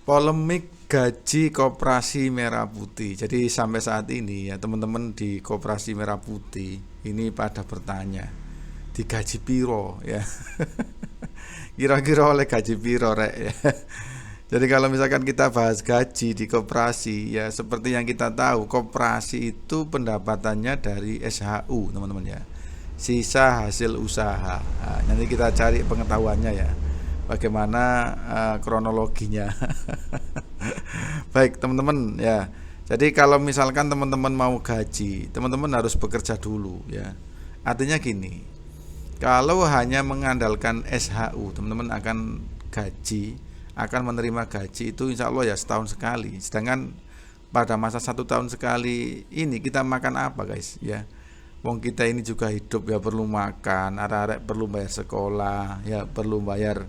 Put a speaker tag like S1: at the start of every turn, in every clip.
S1: Polemik gaji Koperasi Merah Putih. Jadi sampai saat ini ya teman-teman di Koperasi Merah Putih ini pada bertanya, digaji piro ya. Kira-kira oleh gaji piro rek ya. Jadi kalau misalkan kita bahas gaji di koperasi ya seperti yang kita tahu koperasi itu pendapatannya dari SHU teman-teman ya. Sisa hasil usaha. Nah, nanti kita cari pengetahuannya ya. Bagaimana kronologinya. Baik teman-teman ya. Jadi kalau misalkan teman-teman mau gaji, teman-teman harus bekerja dulu ya. Artinya gini, kalau hanya mengandalkan SHU, teman-teman akan menerima gaji itu insya Allah ya setahun sekali. Sedangkan pada masa 1 tahun sekali ini kita makan apa guys ya? Wong kita ini juga hidup ya perlu makan, arek-arek perlu bayar sekolah, ya perlu bayar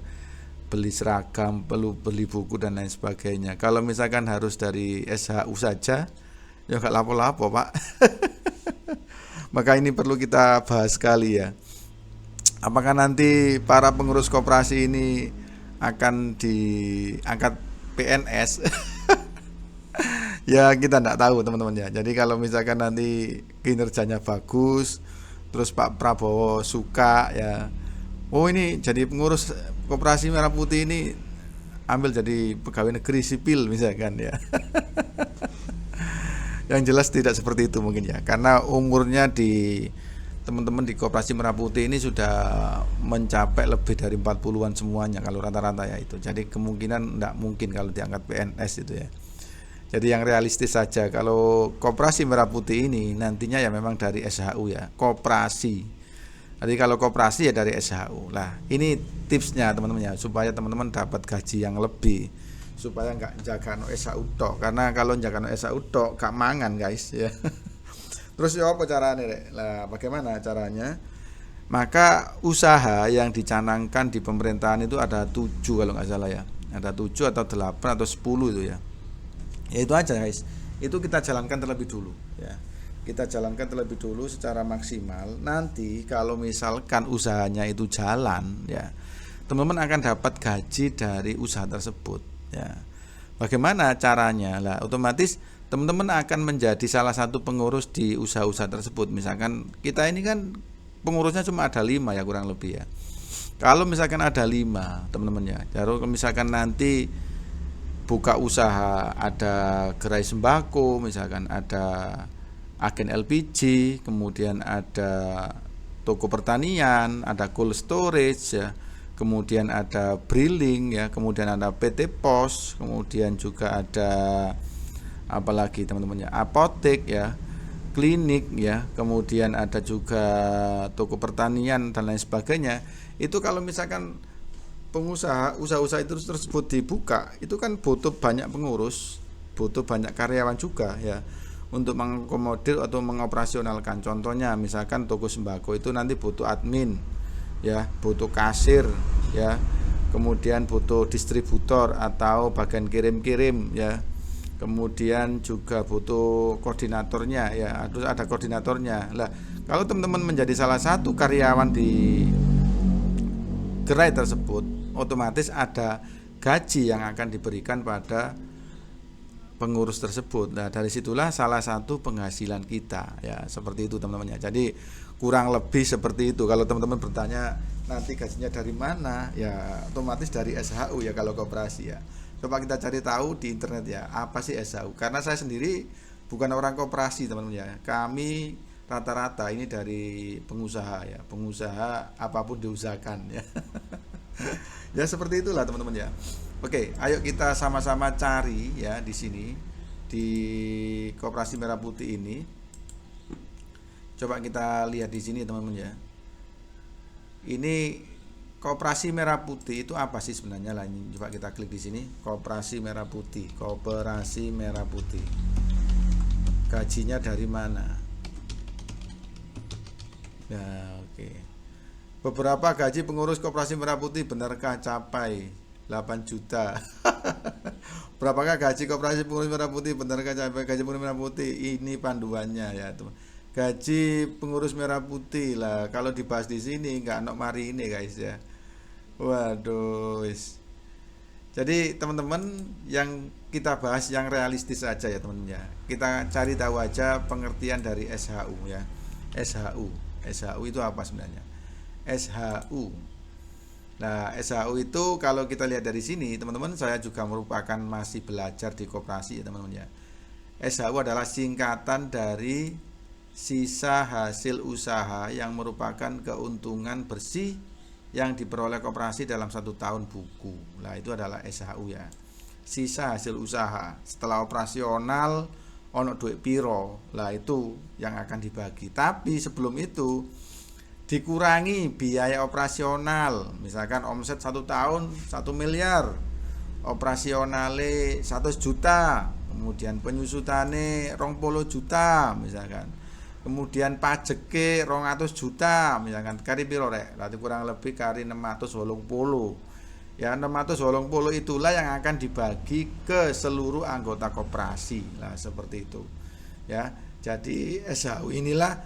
S1: beli seragam, perlu beli buku dan lain sebagainya. Kalau misalkan harus dari SHU saja, ya nggak lapo-lapo Pak. Maka ini perlu kita bahas sekali ya. Apakah nanti para pengurus koperasi ini akan diangkat PNS? Ya kita tidak tahu teman-teman ya. Jadi kalau misalkan nanti kinerjanya bagus, terus Pak Prabowo suka ya, oh ini jadi pengurus Koperasi Merah Putih ini ambil jadi pegawai negeri sipil misalkan ya. Yang jelas tidak seperti itu mungkin ya, karena umurnya di teman-teman di Koperasi Merah Putih ini sudah mencapai lebih dari 40-an semuanya kalau rata-rata ya itu. Jadi kemungkinan tidak mungkin kalau diangkat PNS itu ya. Jadi yang realistis saja kalau Koperasi Merah Putih ini nantinya ya memang dari SHU ya, koperasi. Jadi kalau koperasi ya dari SHU. Lah, ini tipsnya teman-teman ya supaya teman-teman dapat gaji yang lebih, supaya nggak jaga no SHU tok. Karena kalau jaga no SHU tok gak mangan guys ya. Terus ya apa caranya Rek? Lah, bagaimana caranya? Maka usaha yang dicanangkan di pemerintahan itu ada 7 kalau nggak salah ya. Ada 7 atau 8 atau 10 itu ya. Ya itu aja guys. Itu kita jalankan terlebih dulu ya. Kita jalankan terlebih dulu secara maksimal. Nanti kalau misalkan usahanya itu jalan ya, teman-teman akan dapat gaji dari usaha tersebut ya. Bagaimana caranya? Lah otomatis teman-teman akan menjadi salah satu pengurus di usaha-usaha tersebut. Misalkan kita ini kan pengurusnya cuma ada 5 ya kurang lebih ya. Kalau misalkan ada 5 teman-teman ya, kalau misalkan nanti buka usaha ada gerai sembako, misalkan ada agen LPG, kemudian ada toko pertanian, ada cold storage ya, kemudian ada Briling ya, kemudian ada PT Pos, kemudian juga ada apalagi teman-teman ya, apotek ya, klinik ya, kemudian ada juga toko pertanian dan lain sebagainya. Itu kalau misalkan pengusaha usaha-usaha itu tersebut dibuka, itu kan butuh banyak pengurus, butuh banyak karyawan juga ya untuk mengakomodir atau mengoperasionalkan. Contohnya misalkan toko sembako itu nanti butuh admin ya, butuh kasir ya, kemudian butuh distributor atau bagian kirim-kirim ya, kemudian juga butuh koordinatornya ya, harus ada koordinatornya. Lah kalau teman-teman menjadi salah satu karyawan di gerai tersebut, otomatis ada gaji yang akan diberikan pada pengurus tersebut. Nah dari situlah salah satu penghasilan kita ya, seperti itu teman-teman ya. Jadi kurang lebih seperti itu. Kalau teman-teman bertanya nanti gajinya dari mana ya, otomatis dari SHU ya kalau koperasi ya. Coba kita cari tahu di internet ya, apa sih SHU. Karena saya sendiri bukan orang koperasi teman-teman ya, kami rata-rata ini dari pengusaha ya, pengusaha apapun diusahakan ya. Ya seperti itulah teman-teman ya. Oke, ayo kita sama-sama cari ya di sini di Koperasi Merah Putih ini. Coba kita lihat di sini teman-teman ya. Ini Koperasi Merah Putih itu apa sih sebenarnya? Lah, coba kita klik di sini, Koperasi Merah Putih, Koperasi Merah Putih. Gajinya dari mana? Ya, oke. Beberapa gaji pengurus Koperasi Merah Putih benarkah capai 8 juta? Berapakah gaji Koperasi Pengurus Merah Putih benarkah capai gaji pengurus Merah Putih? Ini panduannya ya, teman. Gaji pengurus Merah Putih lah. Kalau dibahas di sini nggak nok mari ini guys ya. Waduh, Jadi teman-teman, yang kita bahas yang realistis aja ya teman-teman ya. Kita cari tahu aja pengertian dari SHU ya. SHU. SHU itu apa sebenarnya? SHU. Nah, SHU itu kalau kita lihat dari sini, teman-teman, saya juga merupakan masih belajar di koperasi ya teman-teman ya. SHU adalah singkatan dari sisa hasil usaha yang merupakan keuntungan bersih yang diperoleh koperasi dalam 1 tahun buku. Nah, itu adalah SHU ya. Sisa hasil usaha setelah operasional ono duit piro. Lah itu yang akan dibagi. Tapi sebelum itu dikurangi biaya operasional. Misalkan omset 1 tahun 1 miliar, operasionale 100 juta, kemudian penyusutane 20 juta misalkan. Kemudian pajeke 200 juta misalkan, kari piro rek? Berarti kurang lebih kari 680. Ya 680 itulah yang akan dibagi ke seluruh anggota koperasi. Nah, seperti itu. Ya. Jadi SHU inilah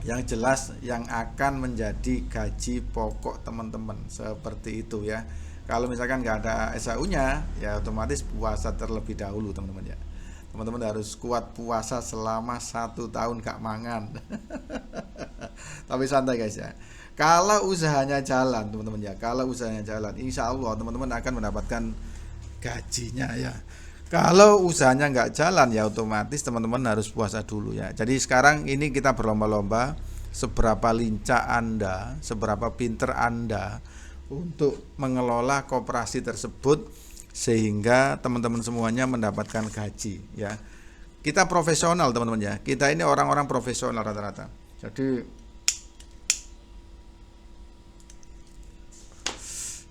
S1: yang jelas yang akan menjadi gaji pokok teman-teman. Seperti itu ya. Kalau misalkan nggak ada SHU-nya, ya otomatis puasa terlebih dahulu teman-teman ya. Teman-teman harus kuat puasa selama 1 tahun gak mangan. Tapi santai guys ya. Kalau usahanya jalan teman-teman ya, kalau usahanya jalan, insya Allah teman-teman akan mendapatkan gajinya ya. Kalau usahanya nggak jalan ya otomatis teman-teman harus puasa dulu ya. Jadi sekarang ini kita berlomba-lomba seberapa lincah Anda, seberapa pinter Anda untuk mengelola koperasi tersebut sehingga teman-teman semuanya mendapatkan gaji ya. Kita profesional teman-teman ya. Kita ini orang-orang profesional rata-rata.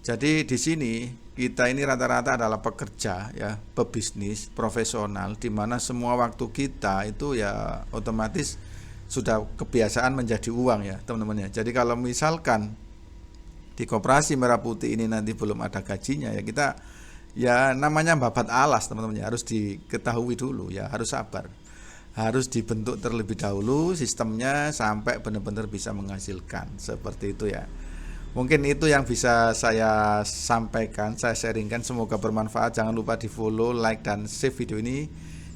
S1: Jadi di sini kita ini rata-rata adalah pekerja ya, pebisnis, profesional, di mana semua waktu kita itu ya otomatis sudah kebiasaan menjadi uang ya teman-teman ya. Jadi kalau misalkan di Koperasi Merah Putih ini nanti belum ada gajinya ya, kita ya namanya babat alas teman-teman ya, harus diketahui dulu ya, harus sabar, harus dibentuk terlebih dahulu sistemnya sampai benar-benar bisa menghasilkan, seperti itu ya. Mungkin itu yang bisa saya sampaikan, saya sharingkan, semoga bermanfaat. Jangan lupa di follow, like, dan save video ini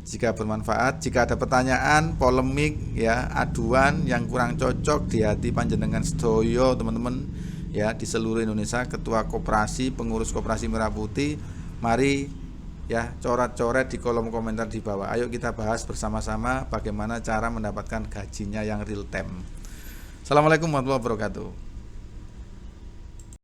S1: jika bermanfaat. Jika ada pertanyaan, polemik ya, aduan yang kurang cocok di hati panjenengan sedoyo teman-teman ya, di seluruh Indonesia, ketua koperasi, pengurus Koperasi Merah Putih, mari ya coret-coret di kolom komentar di bawah. Ayo kita bahas bersama-sama bagaimana cara mendapatkan gajinya yang real time. Assalamualaikum warahmatullahi wabarakatuh.